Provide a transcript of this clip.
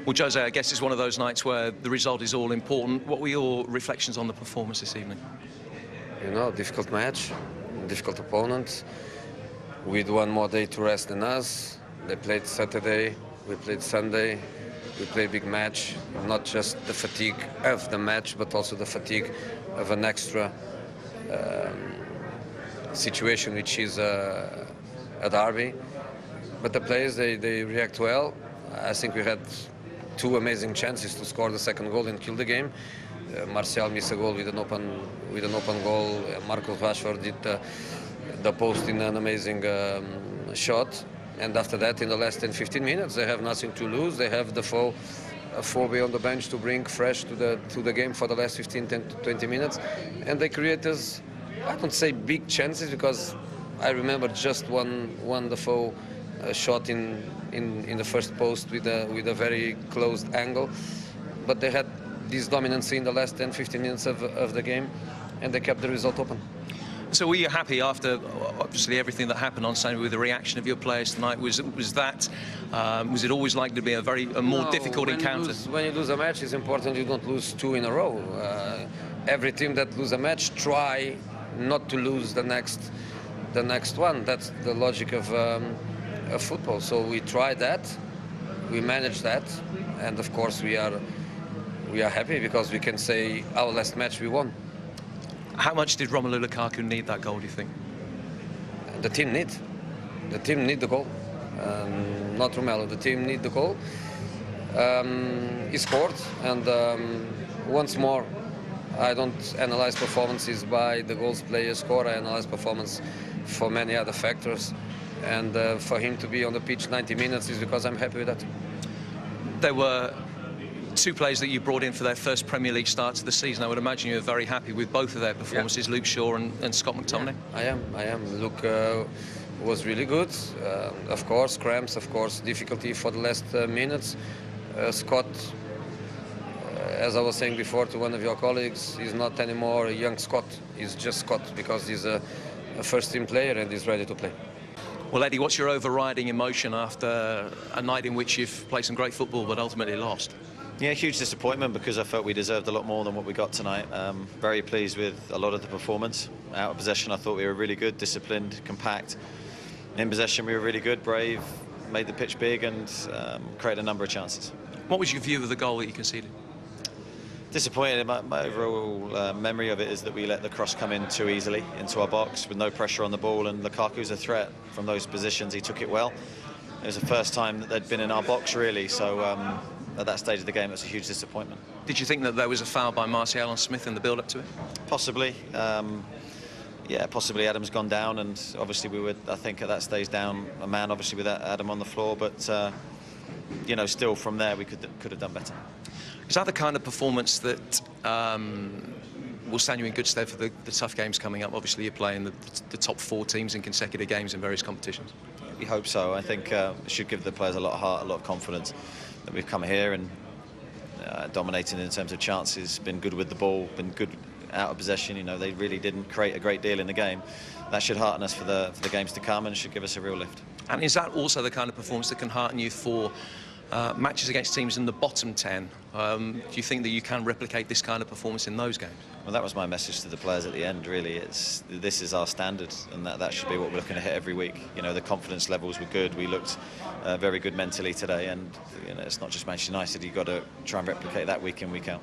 Well, Jose, I guess it's one of those nights where the result is all important. What were your reflections on the performance this evening? You know, difficult match, difficult opponent, with one more day to rest than us. They played Saturday, we played Sunday, we played big match, not just the fatigue of the match, but also the fatigue of an extra situation, which is a derby. But the players, they react well. I think we had two amazing chances to score the second goal and kill the game. Martial missed a goal with an open goal. Marcus Rashford did the post in an amazing shot. And after that, in the last 10-15 minutes, they have nothing to lose. They have the Phobia on the bench to bring fresh to the game for the last 15-20 minutes. And they create us, I don't say big chances, because I remember just one Defoe shot in the first post with a very closed angle. But they had this dominancy in the last 10-15 minutes of the game, and they kept the result open. So were you happy after, obviously, everything that happened on Sunday with the reaction of your players tonight? Was it always likely to be a more difficult encounter? When you lose a match, it's important you don't lose two in a row. Every team that loses a match try not to lose the next one. That's the logic of football. So we tried that, we managed that, and of course we are happy because we can say our last match we won. How much did Romelu Lukaku need that goal, do you think? The team need the goal, not Romelu. The team need the goal. He scored, and once more, I don't analyze performances by the goals players score. I analyze performance for many other factors, and for him to be on the pitch 90 minutes is because I'm happy with that. There were two players that you brought in for their first Premier League starts of the season. I would imagine you were very happy with both of their performances, yeah. Luke Shaw and Scott McTominay. Yeah, I am. Luke was really good. Of course, cramps, of course, difficulty for the last minutes. Scott, as I was saying before to one of your colleagues, is not anymore a young Scott. He's just Scott because he's a first-team player and he's ready to play. Well, Eddie, what's your overriding emotion after a night in which you've played some great football but ultimately lost? Yeah, huge disappointment because I felt we deserved a lot more than what we got tonight. Very pleased with a lot of the performance. Out of possession, I thought we were really good, disciplined, compact. In possession, we were really good, brave, made the pitch big and created a number of chances. What was your view of the goal that you conceded? Disappointed. My overall memory of it is that we let the cross come in too easily into our box with no pressure on the ball, and Lukaku's a threat from those positions. He took it well. It was the first time that they'd been in our box, really, so at that stage of the game, it was a huge disappointment. Did you think that there was a foul by Martial on Smith in the build-up to it? Possibly. Yeah, possibly Adam's gone down, and obviously we were, I think, at that stage down a man, obviously, with Adam on the floor, but, you know, still from there we could have done better. Is that the kind of performance that will stand you in good stead for the tough games coming up? Obviously, you're playing the top 4 teams in consecutive games in various competitions. We hope so. I think it should give the players a lot of heart, a lot of confidence that we've come here and dominating in terms of chances, been good with the ball, been good out of possession. You know, they really didn't create a great deal in the game. That should hearten us for the games to come and should give us a real lift. And is that also the kind of performance that can hearten you for matches against teams in the bottom 10? Do you think that you can replicate this kind of performance in those games? Well, that was my message to the players at the end, really. This is our standard, and that should be what we're looking to hit every week. You know, the confidence levels were good. We looked very good mentally today, and you know, it's not just Manchester United. You've got to try and replicate that week in, week out.